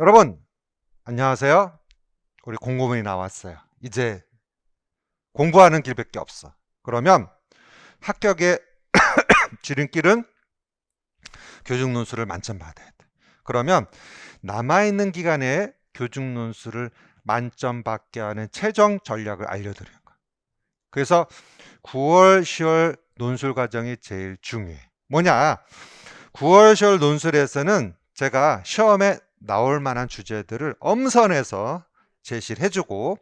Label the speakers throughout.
Speaker 1: 여러분 안녕하세요. 우리 공고문이 나왔어요. 이제 공부하는 길밖에 없어. 그러면 합격의 지름길은 교직논술을 만점 받아야 돼. 그러면 남아있는 기간에 교직논술을 만점 받게 하는 최종 전략을 알려드리는 거야. 그래서 9월, 10월 논술 과정이 제일 중요해. 뭐냐? 9월, 10월 논술에서는 제가 시험에 나올 만한 주제들을 엄선해서 제시를 해주고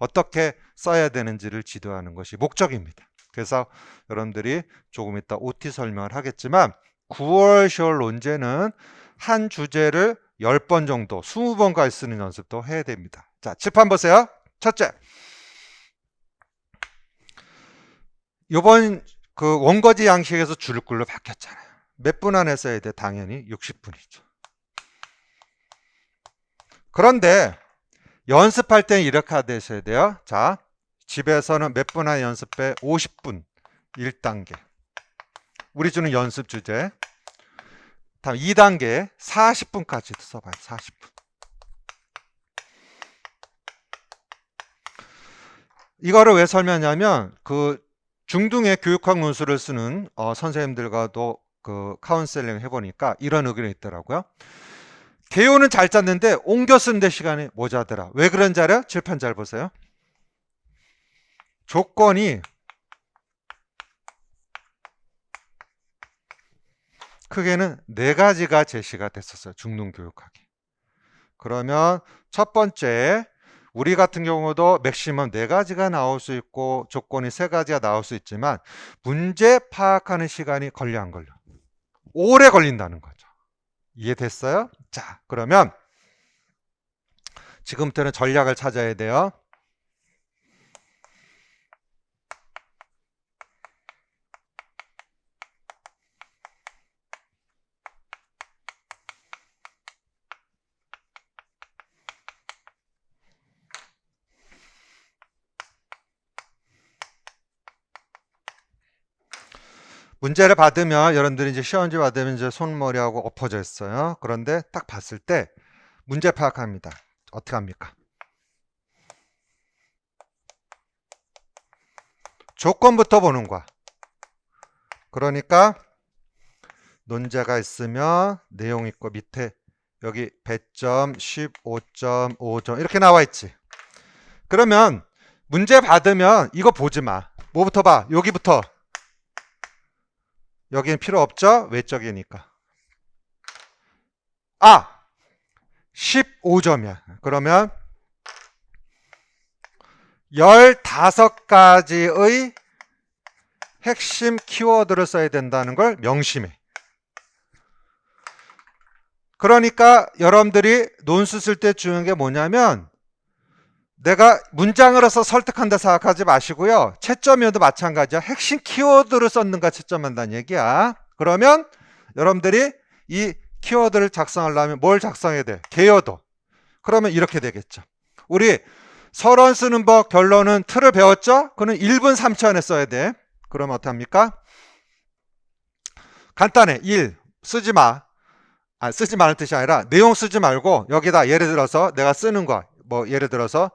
Speaker 1: 어떻게 써야 되는지를 지도하는 것이 목적입니다. 그래서 여러분들이 조금 이따 OT 설명을 하겠지만 9월, 10월 논제는 한 주제를 10번 정도, 20번까지 쓰는 연습도 해야 됩니다. 자, 칠판 보세요. 첫째, 이번 그 원거지 양식에서 줄글로 바뀌었잖아요. 몇 분 안에 써야 돼? 당연히 60분이죠. 그런데 연습할 때는 이렇게 하셔야 돼요. 자, 집에서는 몇 분 안에 연습해? 50분 1단계. 우리 주는 연습 주제. 다음 2단계 40분까지 써봐요. 40분. 이거를 왜 설명하냐면 그 중등의 교육학 논술을 쓰는 선생님들과도 그 카운셀링 해보니까 이런 의견이 있더라고요. 개요는 잘 짰는데 옮겨 쓰는데 시간이 모자더라. 왜 그런지 알아요? 칠판 잘 보세요. 조건이 크게는 4가지가 제시가 됐었어요. 중등교육학이. 그러면 첫 번째, 우리 같은 경우도 맥시멈 4가지가 나올 수 있고 조건이 3가지가 나올 수 있지만 문제 파악하는 시간이 걸려 안 걸려? 오래 걸린다는 거죠. 이해됐어요? 자, 그러면 지금부터는 전략을 찾아야 돼요. 문제를 받으면 여러분들이 이제 시험지 받으면 이제 손머리하고 엎어져 있어요. 그런데 딱 봤을 때 문제 파악합니다. 어떻게 합니까? 조건부터 보는 거야. 그러니까 논제가 있으면 내용 있고 밑에 여기 100점, 15.5점 이렇게 나와 있지. 그러면 문제 받으면 이거 보지 마. 뭐부터 봐? 여기부터. 여기는 필요 없죠? 외적이니까. 아! 15점이야. 그러면 15가지의 핵심 키워드를 써야 된다는 걸 명심해. 그러니까 여러분들이 논술 쓸 때 중요한 게 뭐냐면 내가 문장으로서 설득한다 생각하지 마시고요. 채점이어도 마찬가지야. 핵심 키워드를 썼는가 채점한다는 얘기야. 그러면 여러분들이 이 키워드를 작성하려면 뭘 작성해야 돼? 개요도. 그러면 이렇게 되겠죠. 우리 서론 쓰는 법 결론은 틀을 배웠죠? 그는 1분 3초 안에 써야 돼. 그러면 어떻게 합니까? 간단해. 1. 쓰지 마. 쓰지 말는 뜻이 아니라 내용 쓰지 말고 여기다 예를 들어서 내가 쓰는 거 뭐 예를 들어서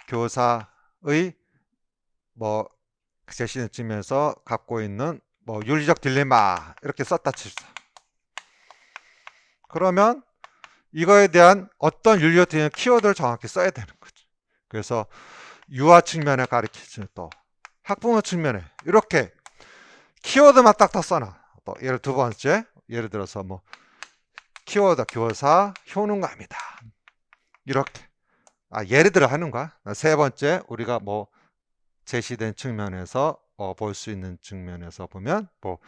Speaker 1: 교사의 뭐 제시된 측면에서 갖고 있는 뭐 윤리적 딜레마 이렇게 썼다 칩시다. 그러면 이거에 대한 어떤 윤리적 딜레마 키워드를 정확히 써야 되는 거죠. 그래서 유아 측면에 가르치는 또 학부모 측면에 이렇게 키워드만 딱딱 써놔. 또 예를 두 번째 예를 들어서 뭐 키워드 교사 효능감이다. 이렇게 예를 들어 하는 거야. 세 번째 우리가 뭐 제시된 측면에서 볼 수 있는 측면에서 보면 뭐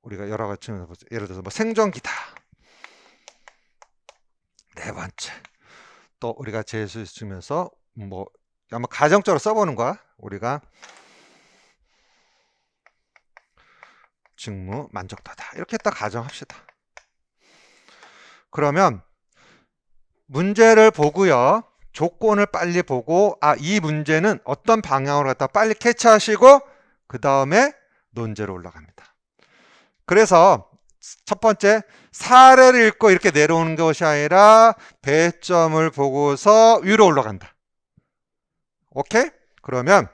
Speaker 1: 우리가 여러 가지 측면에서 보죠. 예를 들어서 뭐 생존기다. 네 번째 또 우리가 제시 측면에서 뭐 아마 가정적으로 써보는 거야. 우리가 직무 만족도다. 이렇게 딱 가정합시다. 그러면 문제를 보고요. 조건을 빨리 보고 이 문제는 어떤 방향으로 갖다 빨리 캐치하시고 그 다음에 논제로 올라갑니다. 그래서 첫 번째, 사례를 읽고 이렇게 내려오는 것이 아니라 배점을 보고서 위로 올라간다. 오케이? 그러면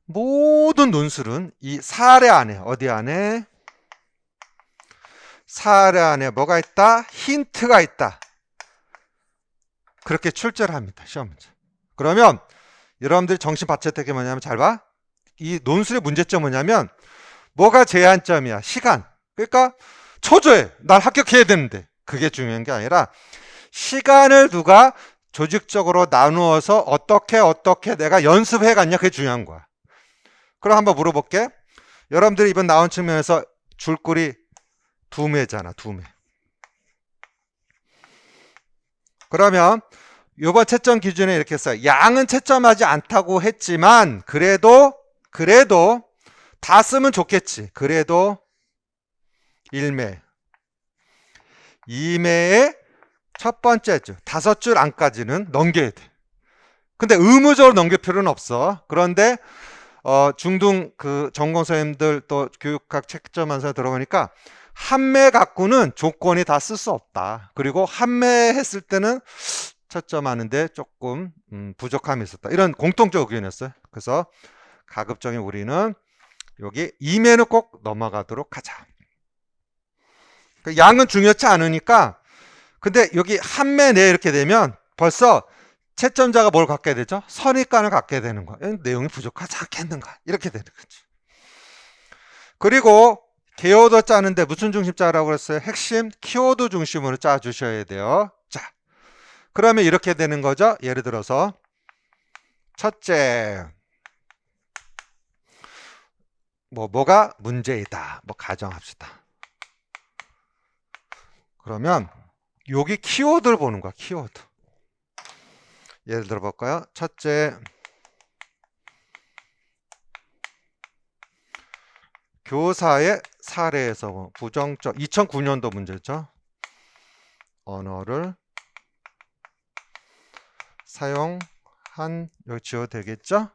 Speaker 1: 모든 논술은 이 사례 안에, 어디 안에? 사례 안에 뭐가 있다? 힌트가 있다. 그렇게 출제를 합니다. 시험 문제. 그러면 여러분들이 정신 바쳐야 될 게 뭐냐면 잘 봐. 이 논술의 문제점은 뭐냐면 뭐가 제한점이야? 시간. 그러니까 초조해. 날 합격해야 되는데. 그게 중요한 게 아니라 시간을 누가 조직적으로 나누어서 어떻게 내가 연습해 갔냐. 그게 중요한 거야. 그럼 한번 물어볼게. 여러분들이 이번 나온 측면에서 줄거리 2매잖아. 2매. 그러면 이번 채점 기준에 이렇게 써요. 양은 채점하지 않다고 했지만 그래도 다 쓰면 좋겠지. 그래도 1매 2매의 첫 번째 줄 5줄 안까지는 넘겨야 돼. 근데 의무적으로 넘길 필요는 없어. 그런데 중등 그 전공 선생님들 또 교육학 채점원서 들어보니까 한 매 갖고는 조건이 다 쓸 수 없다. 그리고 한 매 했을 때는 채점하는데 조금 부족함이 있었다. 이런 공통적 의견이었어요. 그래서 가급적인 우리는 여기 2매는 꼭 넘어가도록 하자. 양은 중요치 않으니까. 근데 여기 한 매 내 이렇게 되면 벌써 채점자가 뭘 갖게 되죠? 선입관을 갖게 되는 거야. 내용이 부족하지 않겠는가? 이렇게 되는 거지. 그리고 개요도 짜는데 무슨 중심 짜라고 그랬어요? 핵심 키워드 중심으로 짜 주셔야 돼요. 자, 그러면 이렇게 되는 거죠. 예를 들어서 첫째, 뭐가 문제이다. 가정합시다. 그러면 여기 키워드를 보는 거야. 키워드. 예를 들어 볼까요? 첫째, 교사의 사례에서 부정적 2009년도 문제죠. 언어를 사용한, 여기 지워도 되겠죠?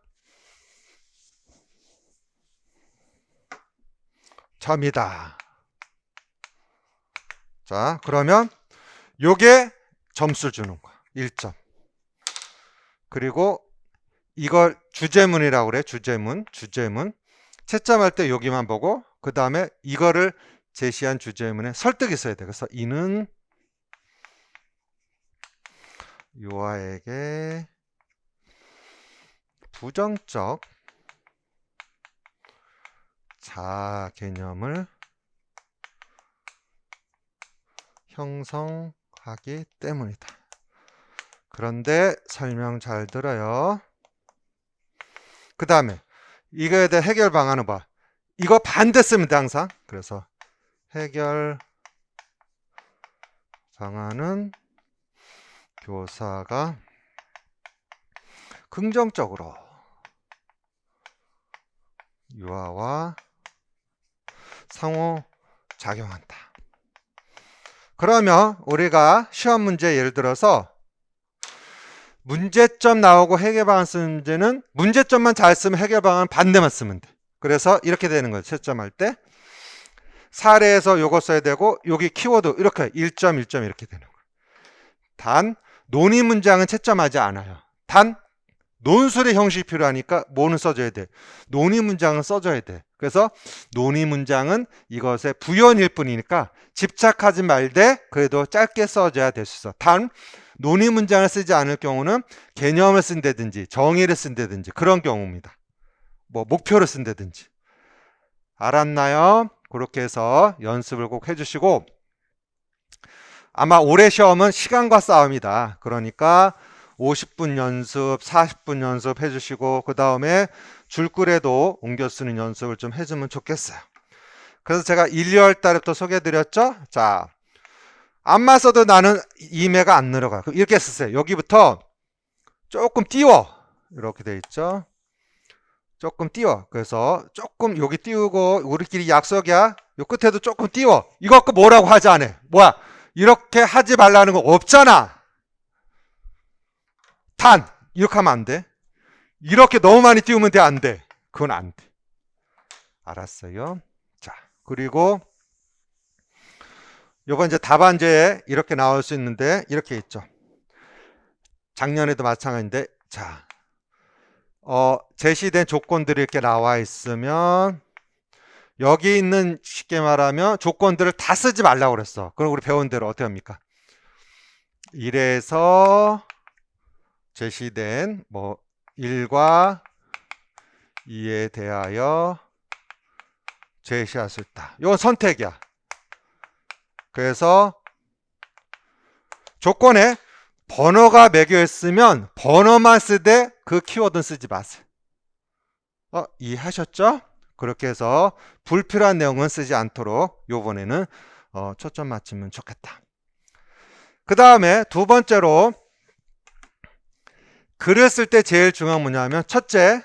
Speaker 1: 점이다. 자, 그러면 요게 점수 주는 거야. 1점. 그리고 이걸 주제문이라고 그래. 주제문. 채점할 때 여기만 보고 그 다음에 이거를 제시한 주제문에 설득이 있어야 돼. 그래서 이는 유아에게 부정적 자아 개념을 형성하기 때문이다. 그런데 설명 잘 들어요. 그 다음에 이거에 대한 해결 방안은 봐. 이거 반대 쓰면 돼 항상. 그래서 해결 방안은 교사가 긍정적으로 유아와 상호작용한다. 그러면 우리가 시험 문제 예를 들어서 문제점 나오고 해결 방안 쓰는 문제는 문제점만 잘 쓰면 해결 방안 반대만 쓰면 돼. 그래서 이렇게 되는 거예요. 채점할 때 사례에서 요거 써야 되고 여기 키워드 이렇게 1점 1점 이렇게 되는 거예요. 단 논의 문장은 채점하지 않아요. 단 논술의 형식이 필요하니까 뭐는 써줘야 돼? 논의 문장은 써줘야 돼. 그래서 논의 문장은 이것의 부연일 뿐이니까 집착하지 말되 그래도 짧게 써줘야 될 수 있어. 단 논의 문장을 쓰지 않을 경우는 개념을 쓴다든지 정의를 쓴다든지 그런 경우입니다. 목표를 쓴다든지. 알았나요? 그렇게 해서 연습을 꼭 해주시고 아마 올해 시험은 시간과 싸움이다. 그러니까 50분 연습, 40분 연습 해주시고 그 다음에 줄글에도 옮겨 쓰는 연습을 좀 해주면 좋겠어요. 그래서 제가 1, 2월 달부터 소개해드렸죠. 자, 안만 써도 나는 2매가 안 늘어가. 그럼 이렇게 쓰세요. 여기부터 조금 띄워. 이렇게 돼 있죠. 조금 띄워. 그래서 조금 여기 띄우고 우리끼리 약속이야. 요 끝에도 조금 띄워. 이거 갖고 뭐라고 하지 않아. 뭐야? 이렇게 하지 말라는 거 없잖아. 단 이렇게 하면 안 돼. 이렇게 너무 많이 띄우면 돼. 안 돼. 그건 안 돼. 알았어요. 자, 그리고 요번 이제 답안지에 이렇게 나올 수 있는데 이렇게 있죠. 작년에도 마찬가지인데, 자, 제시된 조건들이 이렇게 나와 있으면 여기 있는 쉽게 말하면 조건들을 다 쓰지 말라고 그랬어. 그럼 우리 배운 대로 어떻게 합니까? 1에서 제시된 뭐 1과 2에 대하여 제시할 수 있다. 이건 선택이야. 그래서 조건에 번호가 매겨 있으면 번호만 쓰되 그 키워드는 쓰지 마세요. 이해하셨죠? 그렇게 해서 불필요한 내용은 쓰지 않도록 요번에는 초점 맞추면 좋겠다. 그 다음에 두 번째로 글을 쓸 때 제일 중요한 뭐냐면, 첫째,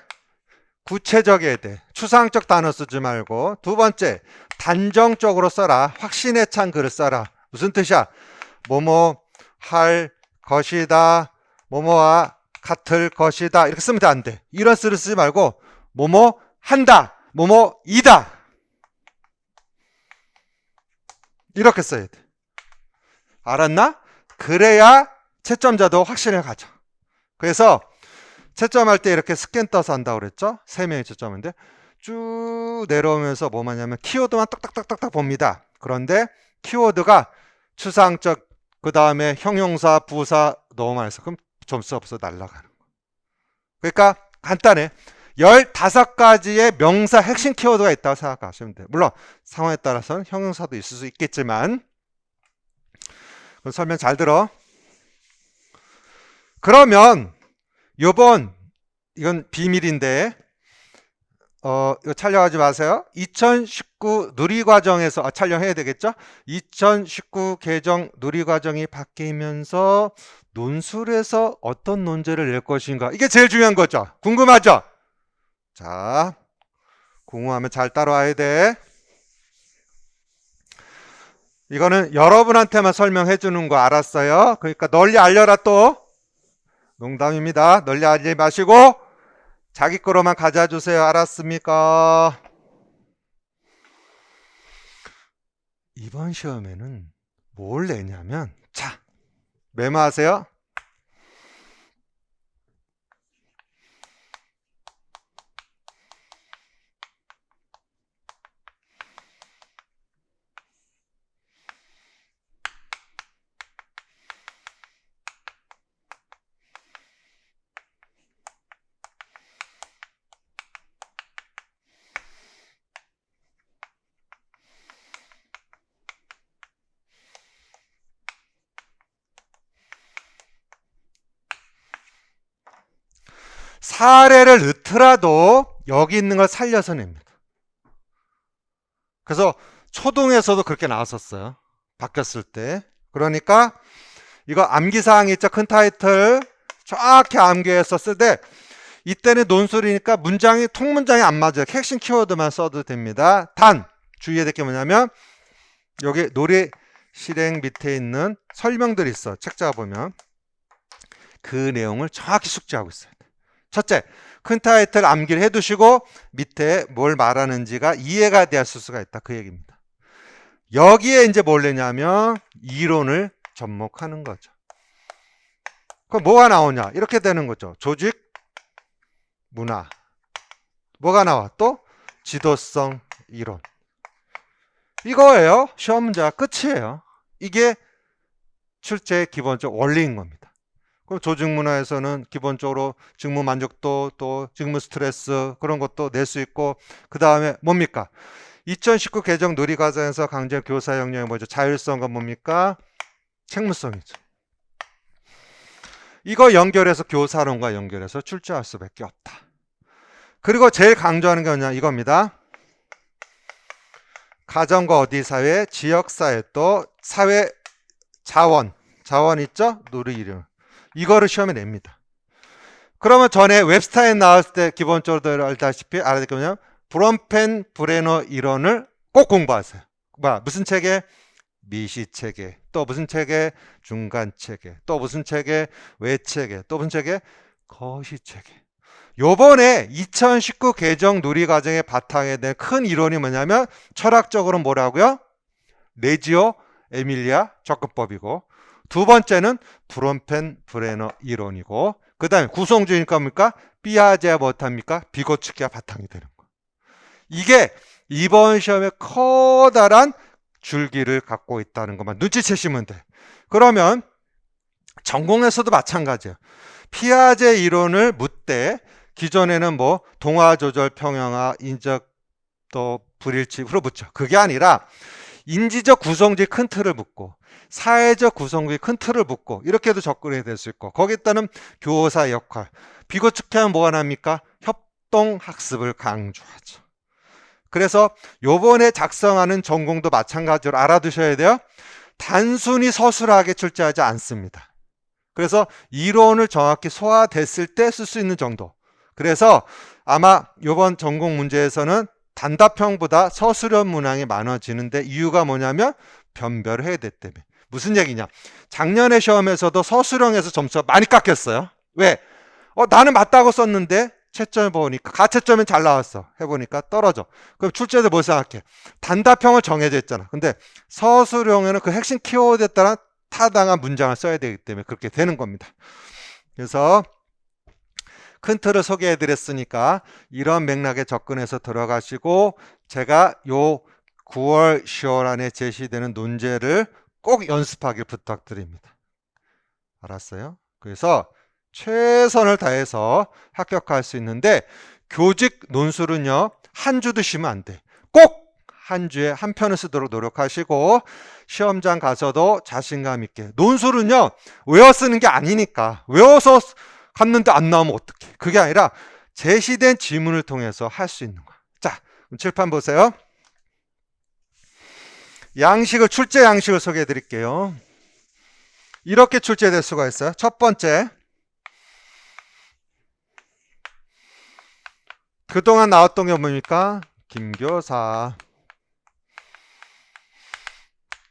Speaker 1: 구체적이어야 돼. 추상적 단어 쓰지 말고. 두 번째, 단정적으로 써라. 확신에 찬 글을 써라. 무슨 뜻이야? 뭐뭐 할 것이다, 뭐뭐와 같을 것이다, 이렇게 쓰면 안 돼. 이런 쓰를 쓰지 말고 뭐뭐 한다, 뭐뭐이다, 이렇게 써야 돼. 알았나? 그래야 채점자도 확신을 가져. 그래서 채점할 때 이렇게 스캔 떠서 한다고 그랬죠? 3명이 채점인데 쭉 내려오면서 뭐만 하냐면 키워드만 딱딱딱딱 봅니다. 그런데 키워드가 추상적, 그 다음에 형용사, 부사 너무 많이 써. 그럼 점수 없어 날라가는 거. 그러니까 간단해. 15가지의 명사 핵심 키워드가 있다고 생각하시면 돼요. 물론 상황에 따라서는 형용사도 있을 수 있겠지만, 설명 잘 들어. 그러면 이건 비밀인데 이거 촬영하지 마세요. 2019 누리과정에서 촬영해야 되겠죠? 2019 개정 누리과정이 바뀌면서 논술에서 어떤 논제를 낼 것인가, 이게 제일 중요한 거죠. 궁금하죠? 자, 궁금하면 잘 따라와야 돼. 이거는 여러분한테만 설명해 주는 거 알았어요? 그러니까 널리 알려라. 또 농담입니다. 널리 알리지 마시고 자기 거로만 가져주세요. 알았습니까? 이번 시험에는 뭘 내냐면, 자, 메모하세요. 사례를 넣더라도 여기 있는 걸 살려서 냅니다. 그래서 초등에서도 그렇게 나왔었어요. 바뀌었을 때. 그러니까 이거 암기사항이 있죠. 큰 타이틀 정확히 암기해서 쓰되, 이때는 논술이니까 문장이 통문장이 안 맞아요. 핵심 키워드만 써도 됩니다. 단 주의해야 될 게 뭐냐면, 여기 놀이 실행 밑에 있는 설명들이 있어. 책자 보면 그 내용을 정확히 숙지하고 있어요. 첫째, 큰 타이틀 암기를 해두시고 밑에 뭘 말하는지가 이해가 되었을 수가 있다, 그 얘기입니다. 여기에 이제 뭘 내냐면 이론을 접목하는 거죠. 그럼 뭐가 나오냐? 이렇게 되는 거죠. 조직, 문화. 뭐가 나와? 또 지도성 이론. 이거예요. 시험 문제가 끝이에요. 이게 출제의 기본적 원리인 겁니다. 그럼 조직문화에서는 기본적으로 직무 만족도, 또 직무 스트레스, 그런 것도 낼 수 있고, 그 다음에 뭡니까? 2019 개정 누리과정에서 강조한 교사 역량이 뭐죠? 자율성과 뭡니까? 책무성이죠. 이거 연결해서 교사론과 연결해서 출제할 수밖에 없다. 그리고 제일 강조하는 게 뭐냐? 이겁니다. 가정과 어디 사회, 지역사회, 또 사회 자원 있죠? 누리 이름. 이거를 시험에 냅니다. 그러면 전에 웹스타에 나왔을 때 기본적으로 알다시피 알아야 될 게 뭐냐면 브롬펜 브레너 이론을 꼭 공부하세요. 무슨 체계? 미시체계. 또 무슨 체계? 중간체계. 또 무슨 체계? 외체계. 또 무슨 체계? 거시체계. 요번에 2019 개정 누리과정의 바탕에 된 큰 이론이 뭐냐면 철학적으로 뭐라고요? 레지오 에밀리아 접근법이고, 두 번째는 브론펜 브레너 이론이고, 그 다음에 구성주의니까 뭡니까? 삐아제가 못합니까? 비고츠키가 바탕이 되는 거. 이게 이번 시험에 커다란 줄기를 갖고 있다는 것만 눈치채시면 돼. 그러면 전공에서도 마찬가지예요. 피아제 이론을 묻되 기존에는 뭐 동화 조절 평형화, 인적 또 불일치로 묻죠. 그게 아니라 인지적 구성주의 큰 틀을 묻고 사회적 구성주의 큰 틀을 묻고 이렇게도 접근이 될 수 있고, 거기에 따른 교사 역할, 비고츠키하면 뭐가 납니까? 협동학습을 강조하죠. 그래서 요번에 작성하는 전공도 마찬가지로 알아두셔야 돼요. 단순히 서술하게 출제하지 않습니다. 그래서 이론을 정확히 소화됐을 때 쓸 수 있는 정도. 그래서 아마 요번 전공 문제에서는 단답형보다 서술형 문항이 많아지는데 이유가 뭐냐면 변별을 해야 되기 때문에. 무슨 얘기냐? 작년에 시험에서도 서술형에서 점수가 많이 깎였어요. 왜? 나는 맞다고 썼는데 채점을 보니까 가채점은 잘 나왔어. 해보니까 떨어져. 그럼 출제자들 뭐 생각해? 단답형을 정해져 있잖아. 근데 서술형에는 그 핵심 키워드에 따라 타당한 문장을 써야 되기 때문에 그렇게 되는 겁니다. 그래서 큰 틀을 소개해 드렸으니까 이런 맥락에 접근해서 들어가시고, 제가 요 9월 10월 안에 제시되는 논제를 꼭 연습하길 부탁드립니다. 알았어요? 그래서 최선을 다해서 합격할 수 있는데, 교직 논술은요 한 주 드시면 안 돼. 꼭 한 주에 한 편을 쓰도록 노력하시고, 시험장 가서도 자신감 있게. 논술은요 외워 쓰는 게 아니니까, 외워서 갔는데 안 나오면 어떡해. 그게 아니라 제시된 지문을 통해서 할 수 있는 거야. 자, 그럼 칠판 보세요. 출제 양식을 소개해 드릴게요. 이렇게 출제될 수가 있어요. 첫 번째, 그동안 나왔던 게 뭡니까? 김교사.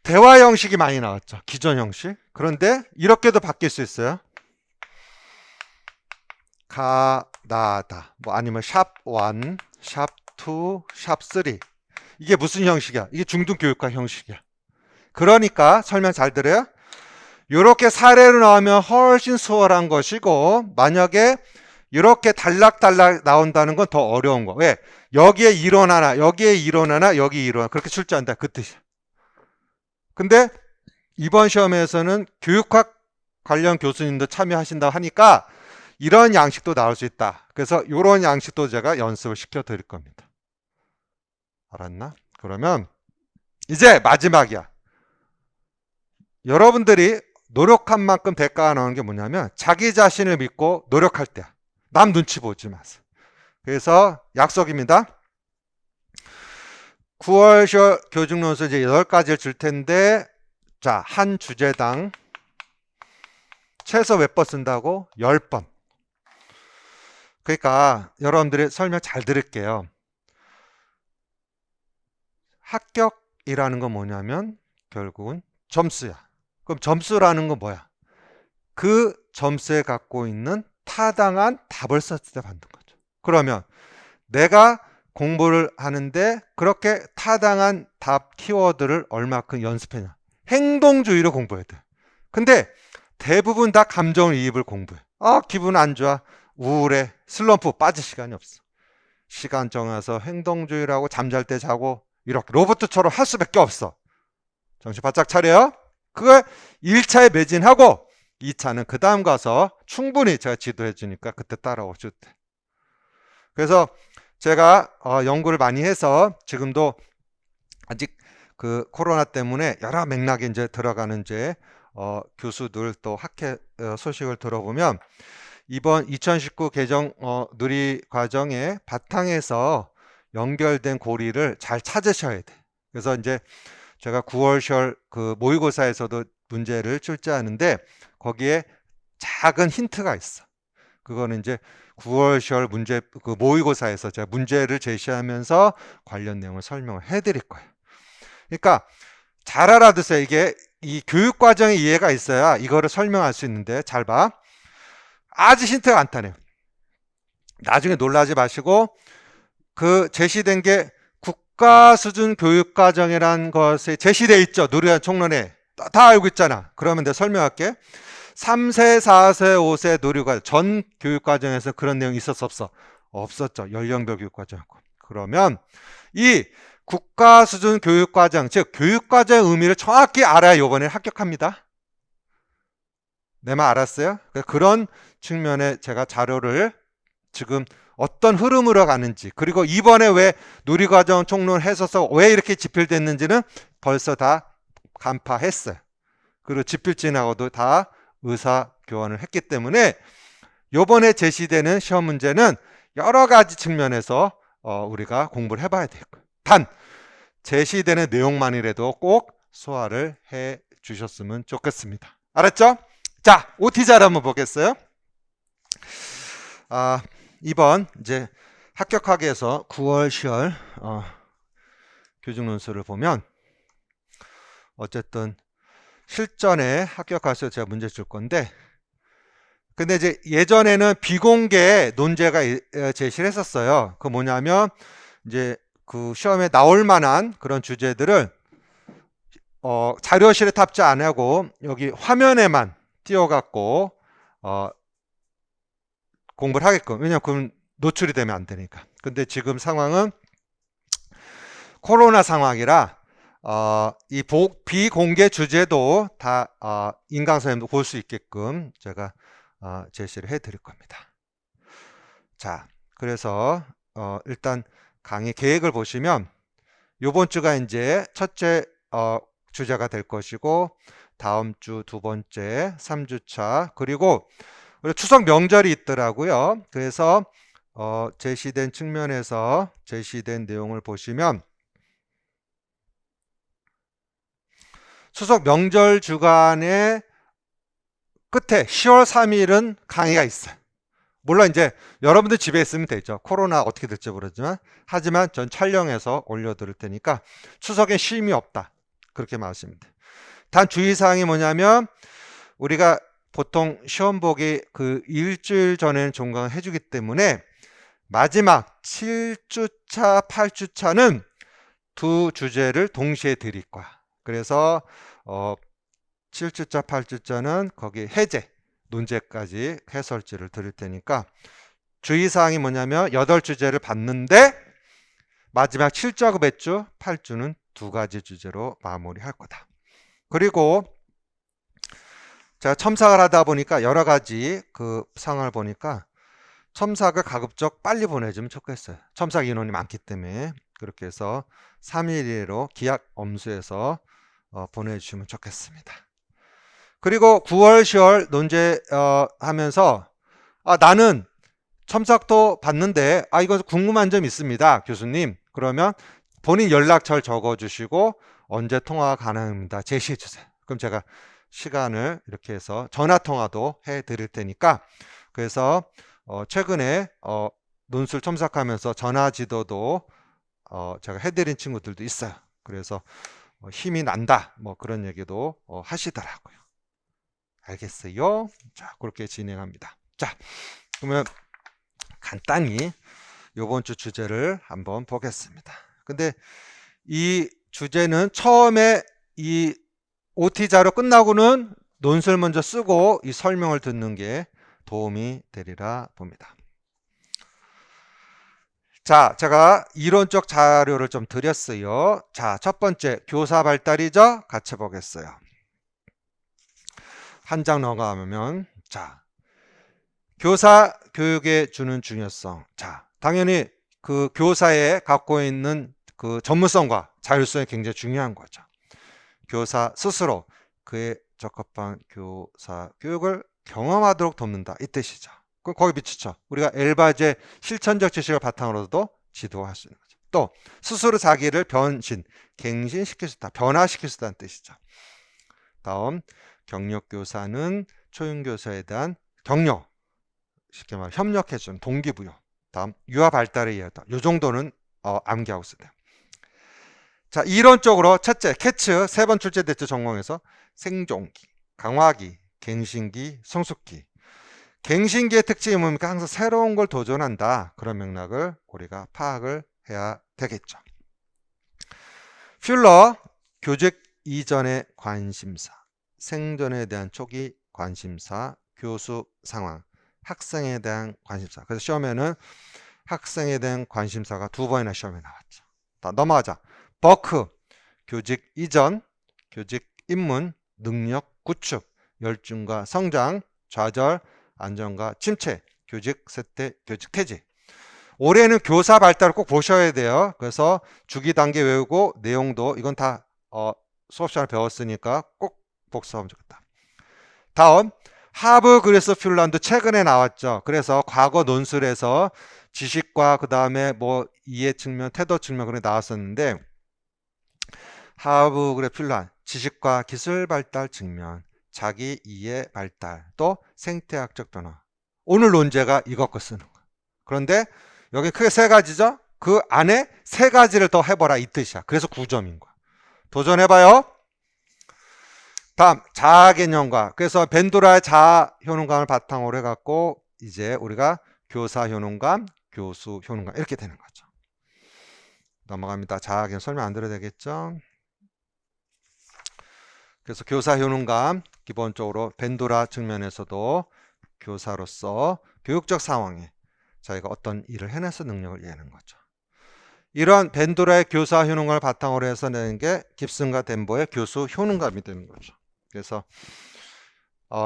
Speaker 1: 대화 형식이 많이 나왔죠. 기존 형식. 그런데 이렇게도 바뀔 수 있어요. 가다다, 뭐 아니면 샵1, 샵2, 샵3. 이게 무슨 형식이야? 이게 중등교육과 형식이야. 그러니까 설명 잘 들어요? 이렇게 사례로 나오면 훨씬 수월한 것이고, 만약에 이렇게 단락단락 나온다는 건 더 어려운 거. 왜? 여기에 이론 하나, 여기에 이론 하나, 여기 이론 하나, 그렇게 출제한다. 그 뜻이야. 근데 이번 시험에서는 교육학 관련 교수님도 참여하신다고 하니까 이런 양식도 나올 수 있다. 그래서 이런 양식도 제가 연습을 시켜 드릴 겁니다. 알았나? 그러면 이제 마지막이야. 여러분들이 노력한 만큼 대가가 나오는 게 뭐냐면 자기 자신을 믿고 노력할 때야. 남 눈치 보지 마세요. 그래서 약속입니다. 9월 10월 교직논술 이제 8가지를 줄 텐데, 자, 한 주제당 최소 몇 번 쓴다고? 10번. 그러니까 여러분들이 설명 잘 들을게요. 합격이라는 건 뭐냐면 결국은 점수야. 그럼 점수라는 건 뭐야? 그 점수에 갖고 있는 타당한 답을 썼을 때 받는 거죠. 그러면 내가 공부를 하는데 그렇게 타당한 답 키워드를 얼마큼 연습했냐? 행동주의로 공부해야 돼. 근데 대부분 다 감정이입을 공부해. 기분 안 좋아, 우울해, 슬럼프, 빠질 시간이 없어. 시간 정해서 행동주의라고 잠잘 때 자고 이렇게 로봇처럼 할 수밖에 없어. 정신 바짝 차려요. 그걸 1차에 매진하고 2차는 그 다음 가서 충분히 제가 지도해 주니까 그때 따라오셔도 돼. 그래서 제가 연구를 많이 해서 지금도 아직 그 코로나 때문에 여러 맥락에 이제 들어가는 이제 교수들 또 학회 소식을 들어보면 이번 2019 개정 누리 과정의 바탕에서 연결된 고리를 잘 찾으셔야 돼. 그래서 이제 제가 9월 10월 그 모의고사에서도 문제를 출제하는데 거기에 작은 힌트가 있어. 그거는 이제 9월 10월 문제 그 모의고사에서 제가 문제를 제시하면서 관련 내용을 설명을 해드릴 거예요. 그러니까 잘 알아두세요. 이게 이 교육 과정의 이해가 있어야 이거를 설명할 수 있는데, 잘 봐. 아주 힌트가 간단해요. 나중에 놀라지 마시고 그 제시된 게 국가 수준 교육과정이라는 것에 제시되어 있죠. 누리관 총론에. 다 알고 있잖아. 그러면 내가 설명할게. 3세, 4세, 5세 누리관 전 교육과정에서 그런 내용이 있었어 없어? 없었죠. 연령별 교육과정이고. 그러면 이 국가 수준 교육과정, 즉 교육과정의 의미를 정확히 알아야 이번에 합격합니다. 내 말 알았어요? 그런 측면에 제가 자료를 지금 어떤 흐름으로 가는지, 그리고 이번에 왜 누리과정 총론 했어서 왜 이렇게 집필됐는지는 벌써 다 간파했어요. 그리고 집필진하고도 다 의사교환을 했기 때문에 이번에 제시되는 시험 문제는 여러 가지 측면에서 우리가 공부를 해봐야 되고요. 단 제시되는 내용만이라도 꼭 소화를 해 주셨으면 좋겠습니다. 알았죠? 자, OT자를 한번 보겠어요. 이번 이제 합격하기 위해서 9월, 10월 교직 논술을 보면 어쨌든 실전에 합격할 수 제가 문제 줄 건데, 근데 이제 예전에는 비공개 논제가 제시를 했었어요. 그 뭐냐면 이제 그 시험에 나올 만한 그런 주제들을 자료실에 탑재 안 하고 여기 화면에만 띄워갖고 공부를 하게끔. 왜냐면 그건 노출이 되면 안 되니까. 근데 지금 상황은 코로나 상황이라 이 비공개 주제도 다 인강선생님도 볼 수 있게끔 제가 제시를 해 드릴 겁니다. 자, 그래서 일단 강의 계획을 보시면 요번 주가 이제 첫째 주제가 될 것이고, 다음 주 두 번째, 3주차, 그리고 추석 명절이 있더라고요. 그래서 제시된 측면에서 제시된 내용을 보시면 추석 명절 주간의 끝에 10월 3일은 강의가 있어요. 물론 이제 여러분들 집에 있으면 되죠. 코로나 어떻게 될지 모르지만, 하지만 전 촬영해서 올려드릴 테니까 추석에 쉼이 없다, 그렇게 말하시면 돼요. 단 주의사항이 뭐냐면 우리가 보통 시험 보기 그 일주일 전에는 종강을 해주기 때문에 마지막 7주차, 8주차는 두 주제를 동시에 드릴 거야. 그래서 7주차, 8주차는 거기 해제, 논제까지 해설지를 드릴 테니까 주의사항이 뭐냐면 8주제를 봤는데 마지막 7주하고 몇 주? 8주는 두 가지 주제로 마무리할 거다. 그리고 제가 첨삭을 하다 보니까 여러 가지 그 상황을 보니까 첨삭을 가급적 빨리 보내주면 좋겠어요. 첨삭 인원이 많기 때문에. 그렇게 해서 3일 이내로 기약 엄수해서 보내주시면 좋겠습니다. 그리고 9월, 10월 논제 하면서 나는 첨삭도 봤는데 이거 궁금한 점 있습니다, 교수님. 그러면 본인 연락처를 적어주시고 언제 통화 가능합니다 제시해 주세요. 그럼 제가 시간을 이렇게 해서 전화통화도 해 드릴 테니까, 그래서 최근에 논술 첨삭하면서 전화지도도 제가 해드린 친구들도 있어요. 그래서 힘이 난다, 뭐 그런 얘기도 하시더라고요. 알겠어요? 자, 그렇게 진행합니다. 자, 그러면 간단히 이번 주 주제를 한번 보겠습니다. 근데 이 주제는 처음에 이 OT자로 끝나고는 논술 먼저 쓰고 이 설명을 듣는 게 도움이 되리라 봅니다. 자, 제가 이론적 자료를 좀 드렸어요. 자, 첫 번째 교사 발달이죠. 같이 보겠어요. 한 장 넘어가면, 자, 교사 교육에 주는 중요성. 자, 당연히 그 교사에 갖고 있는 그 전문성과 자율성이 굉장히 중요한 거죠. 교사 스스로 그에 적합한 교사 교육을 경험하도록 돕는다, 이 뜻이죠. 그럼 거기 미치죠. 우리가 엘바제 실천적 지식을 바탕으로도 지도할 수 있는 거죠. 또 스스로 자기를 갱신시킬 수 있다, 변화시킬 수 있다는 뜻이죠. 다음, 경력교사는 초임교사에 대한 격려, 쉽게 말해 협력해주는 동기부여. 다음, 유아 발달에 의하다. 이 정도는 암기하고 있어요. 자, 이론적으로 첫째, 캐츠, 세 번 출제됐죠. 전공에서 생존기, 강화기, 갱신기, 성숙기. 갱신기의 특징이 뭡니까? 항상 새로운 걸 도전한다. 그런 맥락을 우리가 파악을 해야 되겠죠. 퓰러, 교직 이전의 관심사, 생존에 대한 초기 관심사, 교수 상황, 학생에 대한 관심사. 그래서 시험에는 학생에 대한 관심사가 2번이나 시험에 나왔죠. 자, 넘어가자. 버크, 교직 이전, 교직 입문, 능력 구축, 열중과 성장, 좌절, 안정과 침체, 교직 쇠퇴, 교직 퇴직. 올해는 교사 발달을 꼭 보셔야 돼요. 그래서 주기 단계 외우고 내용도 이건 다 수업 시간에 배웠으니까 꼭 복습하면 좋겠다. 다음 하브 그레스 퓰란도 최근에 나왔죠. 그래서 과거 논술에서 지식과 그 다음에 뭐 이해 측면, 태도 측면 그런 게 나왔었는데 하브 그레스 퓰란 지식과 기술 발달 측면, 자기 이해 발달, 또 생태학적 변화. 오늘 논제가 이것 거 쓰는 거야. 그런데 여기 크게 3가지죠. 그 안에 3가지를 더 해보라 이 뜻이야. 그래서 9점인 거야. 도전해봐요. 다음 자아 개념과 그래서 벤도라의 자아 효능감을 바탕으로 해갖고 이제 우리가 교사 효능감, 교수 효능감 이렇게 되는 거죠. 넘어갑니다. 자아 개념 설명 안 드려도 되겠죠. 그래서 교사 효능감 기본적으로 벤도라 측면에서도 교사로서 교육적 상황에 자기가 어떤 일을 해내서 능력을 이해하는 거죠. 이런 벤도라의 교사 효능감을 바탕으로 해서 내는 게 깁슨과 덴버의 교수 효능감이 되는 거죠. 그래서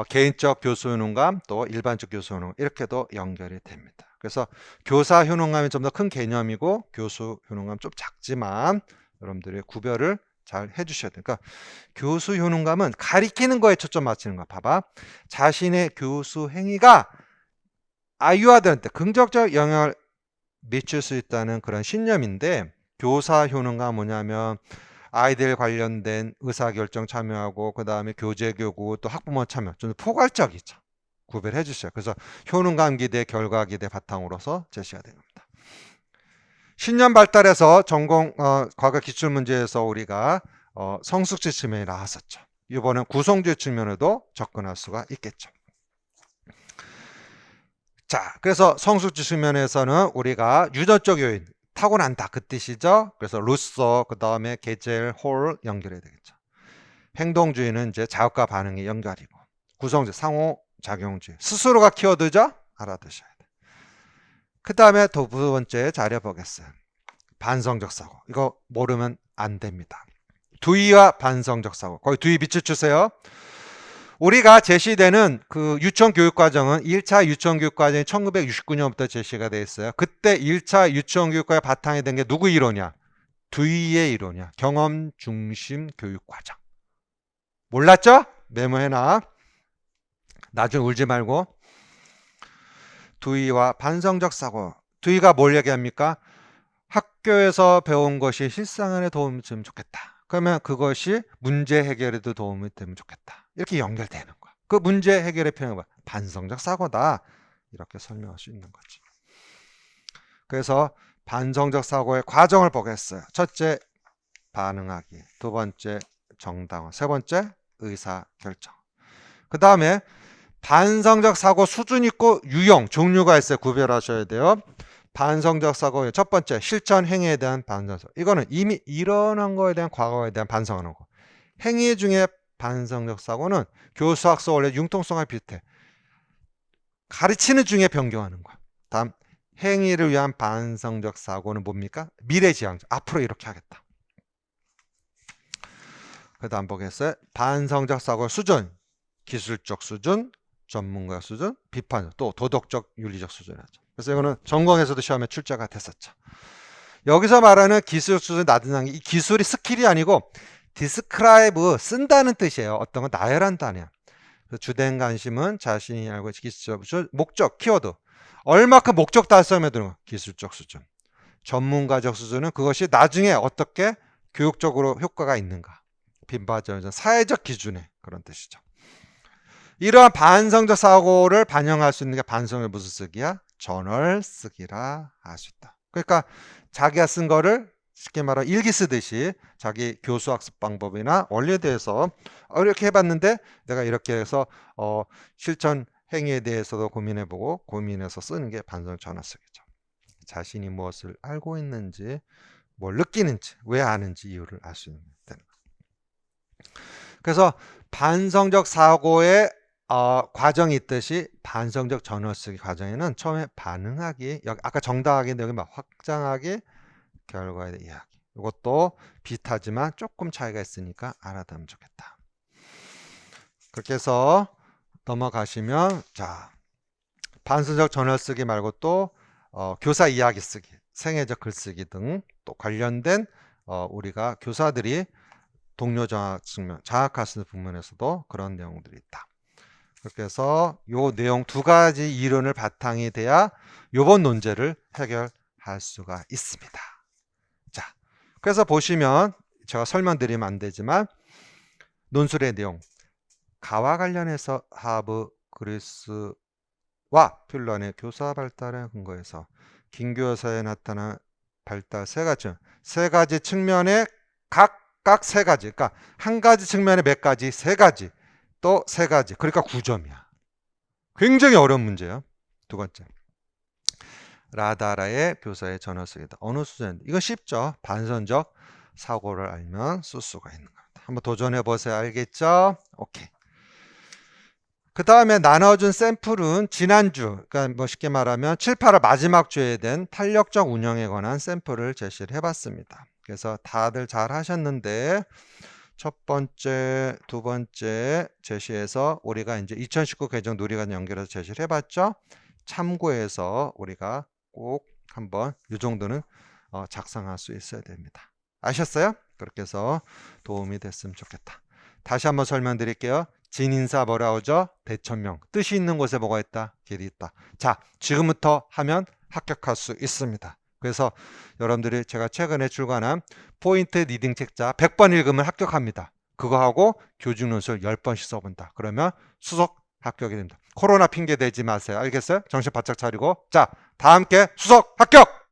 Speaker 1: 개인적 교수 효능감 또 일반적 교수 효능감 이렇게도 연결이 됩니다. 그래서 교사 효능감이 좀 더 큰 개념이고 교수 효능감 좀 작지만 여러분들이 구별을 잘 해주셔야 돼요. 그러니까 교수 효능감은 가리키는 거에 초점 맞추는 거야. 봐봐. 자신의 교수 행위가 아이들한테 긍정적 영향을 미칠 수 있다는 그런 신념인데 교사 효능감 뭐냐면 아이들 관련된 의사결정 참여하고 그 다음에 교재 교구 또 학부모 참여 좀 포괄적이죠. 구별해 주셔요. 그래서 효능감 기대 결과 기대 바탕으로서 제시가 됩니다. 신념 발달에서 전공 과거 기출문제에서 우리가 성숙지 측면이 나왔었죠. 이번엔 구성주의 측면에도 접근할 수가 있겠죠. 자, 그래서 성숙지 측면에서는 우리가 유전적 요인 타고난다 그 뜻이죠. 그래서 루소 그 다음에 게젤, 홀 연결해야 되겠죠. 행동주의는 이제 자극과 반응의 연결이고 구성주의, 상호작용주의 스스로가 키워드죠. 알아두셔야 돼. 그 다음에 두 번째 자료 보겠어요. 반성적 사고 이거 모르면 안 됩니다. 두의와 반성적 사고 거기 두의 빛을 주세요. 우리가 제시되는 그 유치원교육과정은 1차 유치원교육과정이 1969년부터 제시가 되어 있어요. 그때 1차 유치원교육과의 바탕이 된 게 누구 이론이야? 두의의 이론이야. 경험 중심 교육과정. 몰랐죠? 메모해놔. 나중에 울지 말고. 두의와 반성적 사고. 두의가 뭘 얘기합니까? 학교에서 배운 것이 실생활에 도움이 되면 좋겠다. 그러면 그것이 문제 해결에도 도움이 되면 좋겠다. 이렇게 연결되는 거야. 그 문제 해결의 표현은 뭐야? 반성적 사고다. 이렇게 설명할 수 있는 거지. 그래서 반성적 사고의 과정을 보겠어요. 첫째, 반응하기. 두 번째, 정당화. 세 번째, 의사결정. 그 다음에 반성적 사고 수준 있고 유형, 종류가 있어요. 구별하셔야 돼요. 반성적 사고의 첫 번째, 실천 행위에 대한 반성. 이거는 이미 일어난 거에 대한 과거에 대한 반성하는 거. 행위 중에 반성적 사고는 교수 학습 원래 융통성과 비슷해. 가르치는 중에 변경하는 거야. 다음, 행위를 위한 반성적 사고는 뭡니까? 미래지향적. 앞으로 이렇게 하겠다. 그 다음 보겠어요. 반성적 사고의 수준, 기술적 수준, 전문가 수준, 비판적, 또 도덕적, 윤리적 수준이죠. 그래서 이거는 전공에서도 시험에 출제가 됐었죠. 여기서 말하는 기술 수준 낮은 이 기술이 스킬이 아니고 디스크라이브 쓴다는 뜻이에요. 어떤 건 나열한다냐. 주된 관심은 자신이 알고 있는 기술적 목적, 키워드. 얼마큼 목적 달성에 드는 거. 기술적 수준. 전문가적 수준은 그것이 나중에 어떻게 교육적으로 효과가 있는가. 빈바전 사회적 기준의 그런 뜻이죠. 이러한 반성적 사고를 반영할 수 있는 게 반성의 무슨 쓰기야? 저널 쓰기라 할 수 있다. 그러니까 자기가 쓴 거를 쉽게 말하면 일기 쓰듯이 자기 교수 학습 방법이나 원리에 대해서 이렇게 해봤는데 내가 이렇게 해서 실천 행위에 대해서도 고민해보고 고민해서 쓰는 게 반성적 전화쓰기죠. 자신이 무엇을 알고 있는지, 뭘 느끼는지, 왜 아는지 이유를 알 수 있는 되는 거예요. 그래서 반성적 사고의 과정이 있듯이 반성적 전화쓰기 과정에는 처음에 반응하기, 아까 정당하기인데 여기 막 확장하기, 결과에 대해 이야기. 이것도 비슷하지만 조금 차이가 있으니까 알아두면 좋겠다. 그렇게 해서 넘어가시면, 자, 반성적 전화쓰기 말고 또 교사 이야기 쓰기, 생애적 글쓰기 등 또 관련된 우리가 교사들이 동료 장학 측면, 장학할 수 있는 부분에서도 그런 내용들이 있다. 그렇게 해서 요 내용 두 가지 이론을 바탕이 돼야 요번 논제를 해결할 수가 있습니다. 자, 그래서 보시면 제가 설명드리면 안 되지만 논술의 내용, 가와 관련해서 하브 그리스와 핀란의 교사 발달에 근거해서 긴교사에 나타난 발달 세 가지 측면의 각각 세 가지, 그러니까 한 가지 측면에 몇 가지, 세 가지, 또 세 가지, 그러니까 9점이야. 굉장히 어려운 문제예요. 두 번째, 라다라의 교사의 전화쓰기다. 어느 수준인데 이거 쉽죠. 반선적 사고를 알면 쓸 수가 있는 겁니다. 한번 도전해 보세요. 알겠죠? 오케이. 그 다음에 나눠준 샘플은 지난주, 그러니까 뭐 쉽게 말하면 7, 8월 마지막 주에 된 탄력적 운영에 관한 샘플을 제시를 해봤습니다. 그래서 다들 잘 하셨는데 첫 번째, 두 번째 제시해서 우리가 이제 2019 개정 누리관 연결해서 제시를 해봤죠. 참고해서 우리가 꼭 한번 이 정도는 작성할 수 있어야 됩니다. 아셨어요? 그렇게 해서 도움이 됐으면 좋겠다. 다시 한번 설명드릴게요. 진인사 뭐라 하죠? 대천명. 뜻이 있는 곳에 뭐가 있다? 길이 있다. 자, 지금부터 하면 합격할 수 있습니다. 그래서 여러분들이 제가 최근에 출간한 포인트 리딩 책자 100번 읽으면 합격합니다. 그거 하고 교직논술 10번씩 써본다. 그러면 수석 합격이 됩니다. 코로나 핑계 대지 마세요. 알겠어요? 정신 바짝 차리고. 자, 다 함께 수석 합격!